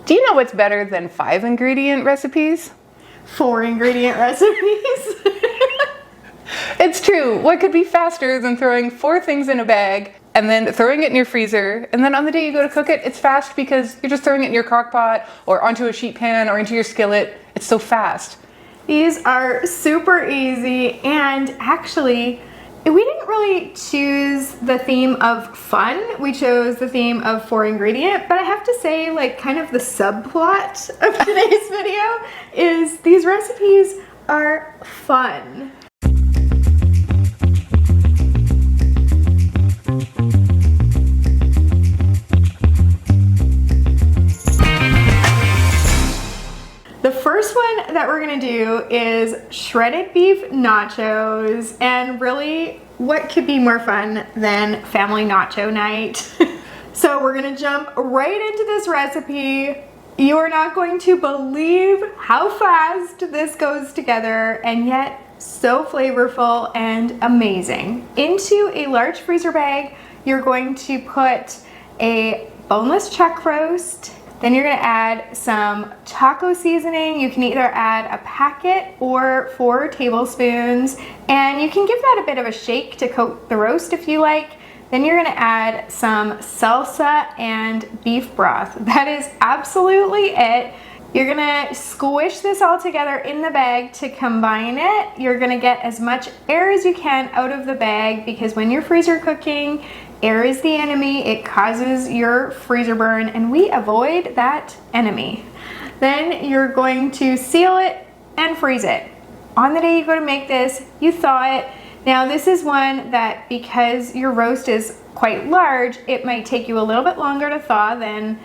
Do you know what's better than 5-ingredient recipes? 4-ingredient recipes. It's true. What could be faster than throwing 4 things in a bag and then throwing it in your freezer, and then on the day you go to cook it, it's fast because you're just throwing it in your crock pot or onto a sheet pan or into your skillet. It's so fast. These are super easy, and actually, we didn't really choose the theme of fun. We chose the theme of 4-ingredient, but I have to say, like, kind of the subplot of today's video is these recipes are fun. The first one that we're gonna do is shredded beef nachos, and really, what could be more fun than family nacho night? So we're gonna jump right into this recipe. You are not going to believe how fast this goes together, and yet so flavorful and amazing. Into a large freezer bag, you're going to put a boneless chuck roast. Then you're gonna add some taco seasoning. You can either add a packet or 4 tablespoons, and you can give that a bit of a shake to coat the roast if you like. Then you're gonna add some salsa and beef broth. That is absolutely it. You're gonna squish this all together in the bag to combine it. You're gonna get as much air as you can out of the bag, because when you're freezer cooking, air is the enemy. It causes your freezer burn, and we avoid that enemy. Then you're going to seal it and freeze it. On the day you go to make this, you thaw it. Now this is one that, because your roast is quite large, it might take you a little bit longer to thaw than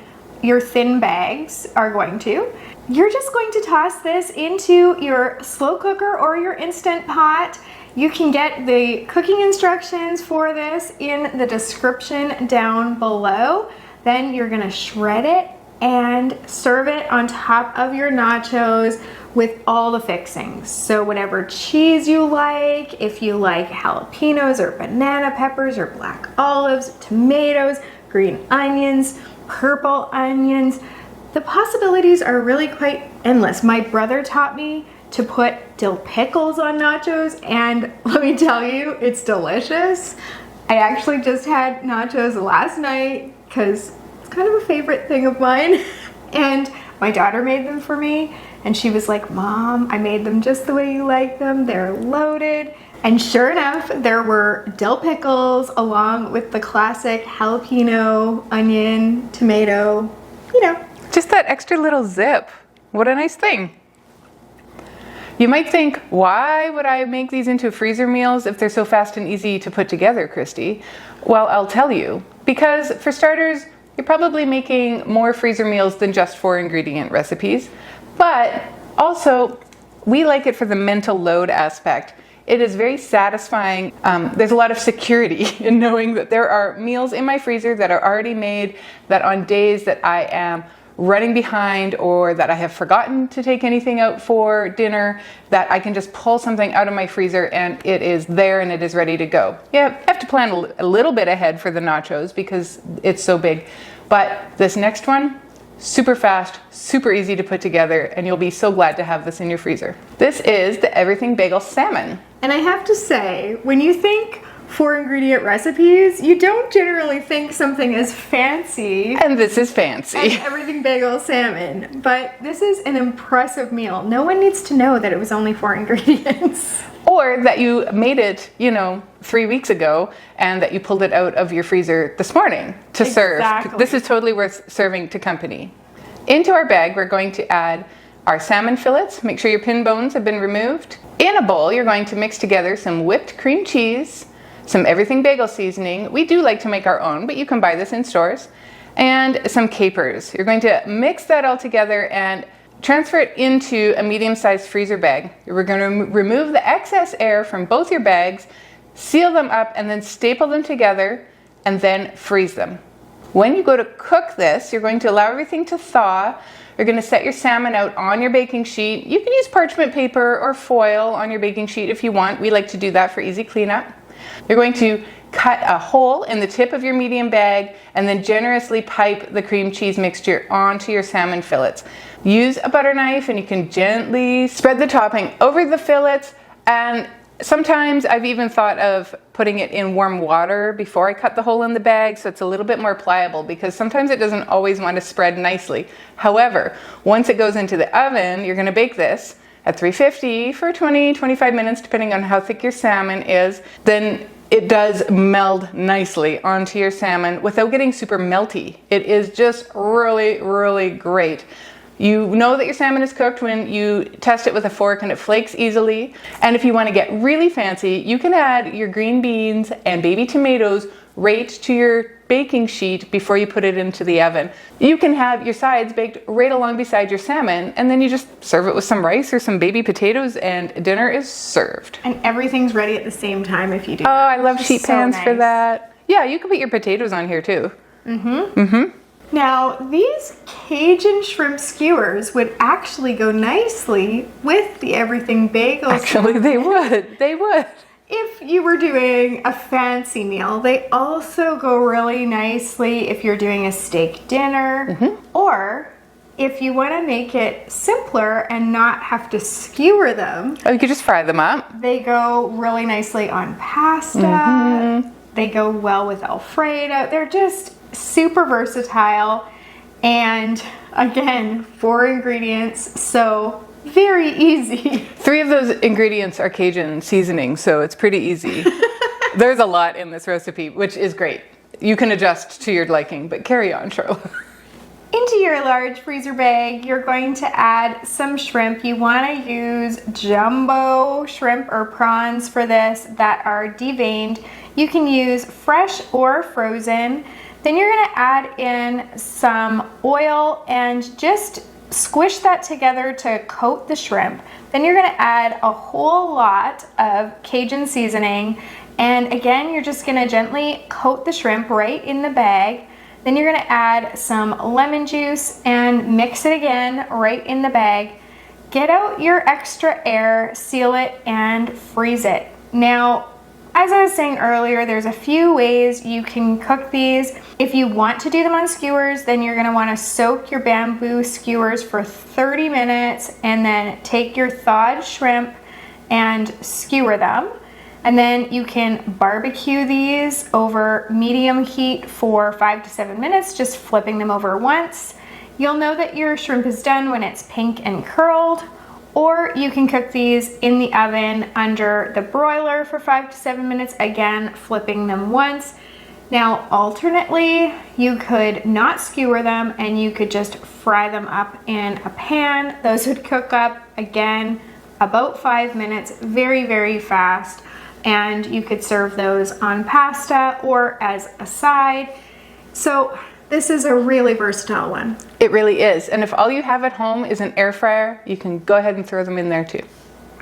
your thin bags are going to. You're just going to toss this into your slow cooker or your Instant Pot. You can get the cooking instructions for this in the description down below. Then you're gonna shred it and serve it on top of your nachos with all the fixings. So whatever cheese you like, if you like jalapenos or banana peppers or black olives, tomatoes, green onions, purple onions, the possibilities are really quite endless. My brother taught me to put dill pickles on nachos, and let me tell you, it's delicious. I actually just had nachos last night because it's kind of a favorite thing of mine. And my daughter made them for me, and she was like, "Mom, I made them just the way you like them. They're loaded." And sure enough, there were dill pickles along with the classic jalapeno, onion, tomato, you know. Just that extra little zip. What a nice thing. You might think, why would I make these into freezer meals if they're so fast and easy to put together, Christy? Well, I'll tell you. Because for starters, you're probably making more freezer meals than just 4-ingredient recipes. But also, we like it for the mental load aspect. It is very satisfying. There's a lot of security in knowing that there are meals in my freezer that are already made, that on days that I am running behind or that I have forgotten to take anything out for dinner, that I can just pull something out of my freezer and it is there and it is ready to go. Yeah, I have to plan a little bit ahead for the nachos because it's so big. But this next one, super fast, super easy to put together, and you'll be so glad to have this in your freezer. This is the Everything Bagel Salmon. And I have to say, when you think 4-ingredient recipes, you don't generally think something as fancy. And this is fancy. As Everything Bagel Salmon, but this is an impressive meal. No one needs to know that it was only 4 ingredients. Or that you made it, 3 weeks ago, and that you pulled it out of your freezer this morning to serve. This is totally worth serving to company. Into our bag, we're going to add our salmon fillets. Make sure your pin bones have been removed. In a bowl, you're going to mix together some whipped cream cheese, some Everything Bagel seasoning. We do like to make our own, but you can buy this in stores. And some capers. You're going to mix that all together and transfer it into a medium-sized freezer bag. We're going to remove the excess air from both your bags, seal them up, and then staple them together, and then freeze them. When you go to cook this, you're going to allow everything to thaw. You're going to set your salmon out on your baking sheet. You can use parchment paper or foil on your baking sheet if you want. We like to do that for easy cleanup. You're going to cut a hole in the tip of your medium bag and then generously pipe the cream cheese mixture onto your salmon fillets. Use a butter knife and you can gently spread the topping over the fillets, and sometimes I've even thought of putting it in warm water before I cut the hole in the bag so it's a little bit more pliable, because sometimes it doesn't always want to spread nicely. However, once it goes into the oven, you're going to bake this at 350 for 20-25 minutes depending on how thick your salmon is. Then it does meld nicely onto your salmon without getting super melty. It is just really, really great. You know that your salmon is cooked when you test it with a fork and it flakes easily. And if you want to get really fancy, you can add your green beans and baby tomatoes right to your baking sheet before you put it into the oven. You can have your sides baked right along beside your salmon, and then you just serve it with some rice or some baby potatoes and dinner is served. And everything's ready at the same time if you do that. I love sheet pans for that. Yeah, you can put your potatoes on here too. Now, these Cajun shrimp skewers would actually go nicely with the everything bagel. Actually, they would. They would. If you were doing a fancy meal, they also go really nicely if you're doing a steak dinner, or if you want to make it simpler and not have to skewer them. Oh, you could just fry them up. They go really nicely on pasta. They go well with Alfredo. They're just super versatile, and again, 4 ingredients, so very easy. 3 of those ingredients are Cajun seasoning, so it's pretty easy. There's a lot in this recipe, which is great. You can adjust to your liking, but carry on, Charlotte. Into your large freezer bag, you're going to add some shrimp. You want to use jumbo shrimp or prawns for this that are deveined. You can use fresh or frozen. Then you're going to add in some oil and just squish that together to coat the shrimp. Then you're going to add a whole lot of Cajun seasoning, and again, you're just going to gently coat the shrimp right in the bag. Then you're going to add some lemon juice and mix it again right in the bag. Get out your extra air, seal it, and freeze it. Now, as I was saying earlier, there's a few ways you can cook these. If you want to do them on skewers, then you're going to want to soak your bamboo skewers for 30 minutes and then take your thawed shrimp and skewer them. And then you can barbecue these over medium heat for 5 to 7 minutes, just flipping them over once. You'll know that your shrimp is done when it's pink and curled. Or you can cook these in the oven under the broiler for 5 to 7 minutes, again, flipping them once. Now, alternately, you could not skewer them and you could just fry them up in a pan. Those would cook up, again, about 5 minutes, very, very fast. And you could serve those on pasta or as a side. So this is a really versatile one. It really is. And if all you have at home is an air fryer, you can go ahead and throw them in there too.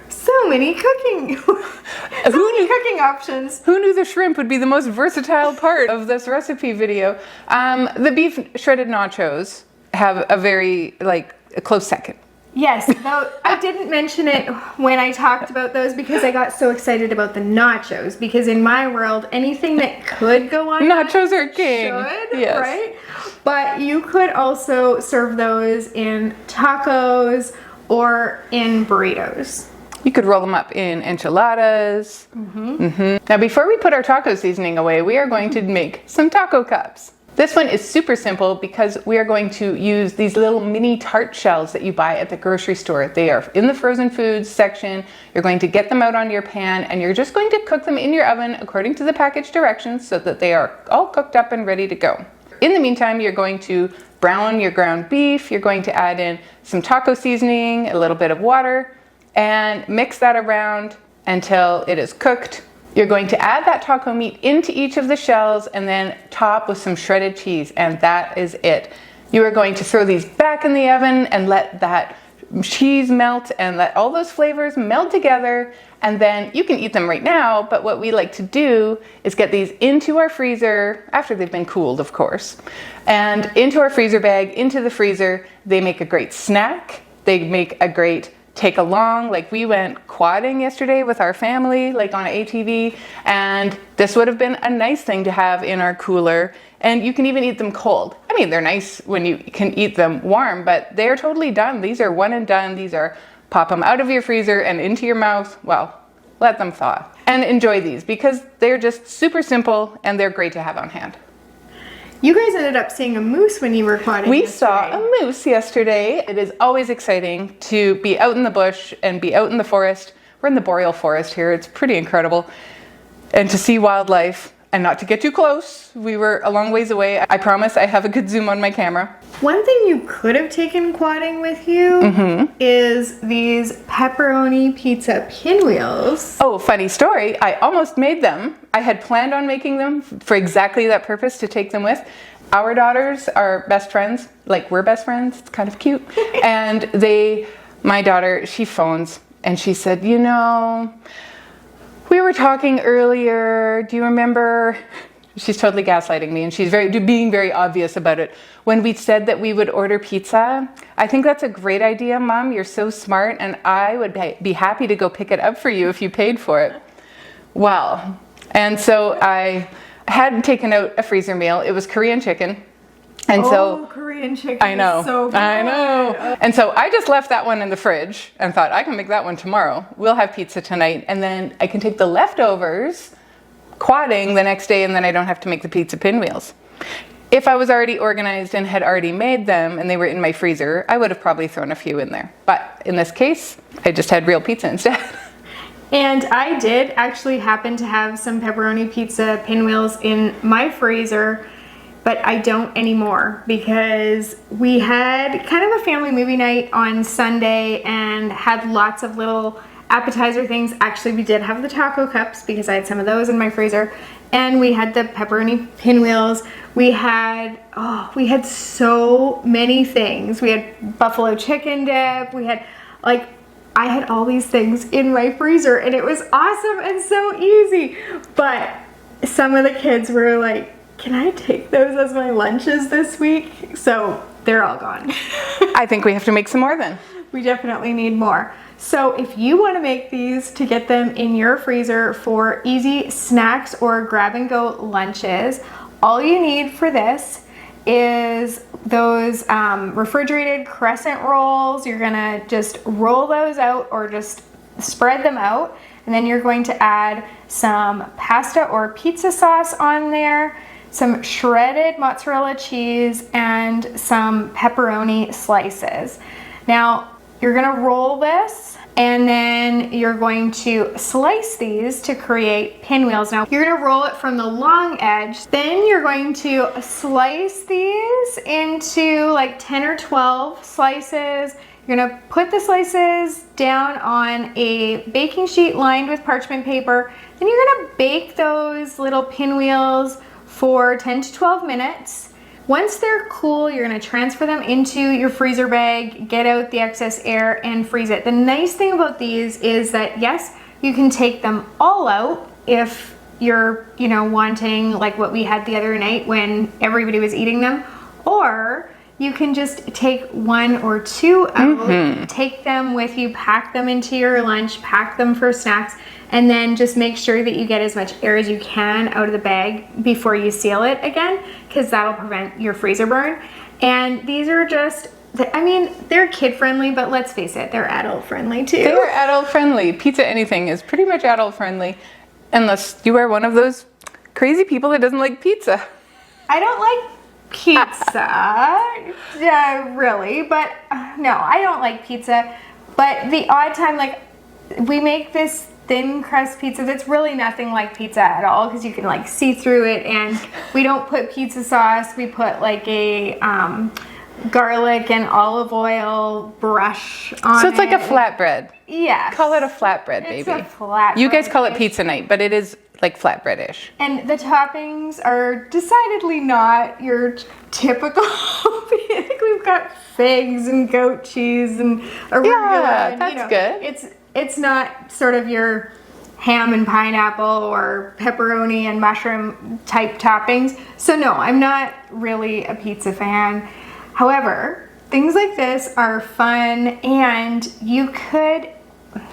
So many cooking cooking options. Who knew the shrimp would be the most versatile part of this recipe video? The beef shredded nachos have a very, a close second. Yes, though I didn't mention it when I talked about those because I got so excited about the nachos, because in my world, anything that could go on nachos are king. Should, yes. Right? But you could also serve those in tacos or in burritos. You could roll them up in enchiladas. Now, before we put our taco seasoning away, we are going to make some taco cups. This one is super simple because we are going to use these little mini tart shells that you buy at the grocery store. They are in the frozen foods section. You're going to get them out onto your pan and you're just going to cook them in your oven according to the package directions so that they are all cooked up and ready to go. In the meantime, you're going to brown your ground beef. You're going to add in some taco seasoning, a little bit of water, and mix that around until it is cooked. You're going to add that taco meat into each of the shells and then top with some shredded cheese, and that is it. You are going to throw these back in the oven and let that cheese melt and let all those flavors meld together, and then you can eat them right now, but what we like to do is get these into our freezer, after they've been cooled, of course, and into our freezer bag, into the freezer. They make a great snack. They make a great take along. Like we went quadding yesterday with our family, like on an ATV, and this would have been a nice thing to have in our cooler. And you can even eat them cold. I mean, they're nice when you can eat them warm, but they're totally done. These are one and done. These are pop them out of your freezer and into your mouth. Well, let them thaw. And enjoy these because they're just super simple and they're great to have on hand. You guys ended up seeing a moose when you were quadding We yesterday. saw a moose yesterday. It is always exciting to be out in the bush and be out in the forest. We're in the boreal forest here. It's pretty incredible. And to see wildlife and not to get too close. We were a long ways away. I promise I have a good zoom on my camera. One thing you could have taken quadding with you is these pepperoni pizza pinwheels. Oh, funny story. I almost made them. I had planned on making them for exactly that purpose, to take them with. Our daughters are best friends. Like, we're best friends. It's kind of cute. And my daughter, she phones and she said, you know, we were talking earlier. Do you remember? She's totally gaslighting me, and she's being very obvious about it. When we said that we would order pizza, I think that's a great idea, Mom. You're so smart, and I would be happy to go pick it up for you if you paid for it. Well, and so I had taken out a freezer meal. It was Korean chicken. And so Korean chicken I know, is so good. I know. And so I just left that one in the fridge and thought, I can make that one tomorrow. We'll have pizza tonight, and then I can take the leftovers quadding the next day, and then I don't have to make the pizza pinwheels. If I was already organized and had already made them and they were in my freezer, I would have probably thrown a few in there. But in this case, I just had real pizza instead. And I did actually happen to have some pepperoni pizza pinwheels in my freezer, but I don't anymore because we had kind of a family movie night on Sunday and had lots of little appetizer things. Actually, we did have the taco cups because I had some of those in my freezer, and we had the pepperoni pinwheels. We had so many things. We had buffalo chicken dip. We had I had all these things in my freezer, and it was awesome and so easy. But some of the kids were like, can I take those as my lunches this week? So they're all gone. I think we have to make some more then. We definitely need more. So if you want to make these to get them in your freezer for easy snacks or grab and go lunches, all you need for this is those refrigerated crescent rolls. You're gonna just roll those out or just spread them out, and then you're going to add some pasta or pizza sauce on there, some shredded mozzarella cheese, and some pepperoni slices. Now, you're gonna roll this, and then you're going to slice these to create pinwheels. Now, you're gonna roll it from the long edge, then you're going to slice these into like 10 or 12 slices. You're gonna put the slices down on a baking sheet lined with parchment paper. Then you're gonna bake those little pinwheels for 10 to 12 minutes. Once they're cool, you're gonna transfer them into your freezer bag, get out the excess air, and freeze it. The nice thing about these is that, yes, you can take them all out if you're, wanting like what we had the other night when everybody was eating them, or you can just take one or two out, take them with you, pack them into your lunch, pack them for snacks, and then just make sure that you get as much air as you can out of the bag before you seal it again, because that'll prevent your freezer burn. And these are just, they're kid friendly, but let's face it, they're adult friendly too. They're adult friendly. Pizza anything is pretty much adult friendly, unless you are one of those crazy people that doesn't like pizza. I don't like pizza, really, but no, I don't like pizza. But the odd time, we make this thin crust pizza that's really nothing like pizza at all, because you can see through it, and we don't put pizza sauce. We put a garlic and olive oil brush on it. So it's like a flatbread. Yeah. Call it a flatbread, baby. It's a flatbread. You guys call it pizza night, but it is like flatbread-ish. And the toppings are decidedly not your typical. I think we've got figs and goat cheese and arugula. Yeah, and, that's good. It's not sort of your ham and pineapple or pepperoni and mushroom type toppings. So no, I'm not really a pizza fan. However, Things like this are fun, and you could,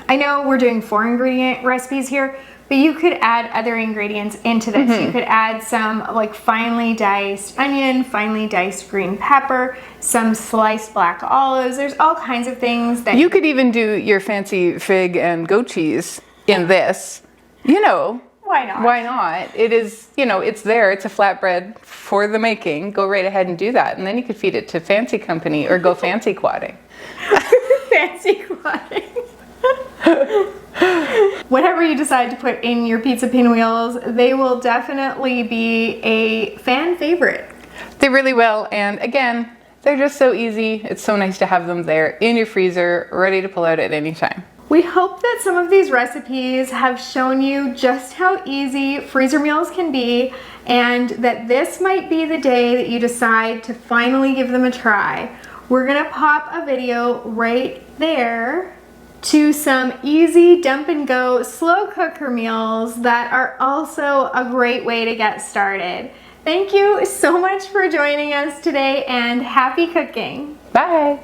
I know we're doing 4 ingredient recipes here, but you could add other ingredients into this. You could add some like finely diced onion, finely diced green pepper, some sliced black olives. There's all kinds of things that You could even do your fancy fig and goat cheese in this. You know, why not? why not? It is, you know, it's there. It's a flatbread for the making. Go right ahead and do that. And then you could feed it to fancy company or go fancy quadding. Fancy quadding. Whatever you decide to put in your pizza pinwheels, they will definitely be a fan favorite. They really will. And again, they're just so easy. It's so nice to have them there in your freezer, ready to pull out at any time. We hope that some of these recipes have shown you just how easy freezer meals can be, and that this might be the day that you decide to finally give them a try. We're gonna pop a video right there to some easy dump and go slow cooker meals that are also a great way to get started. Thank you so much for joining us today, and happy cooking. Bye.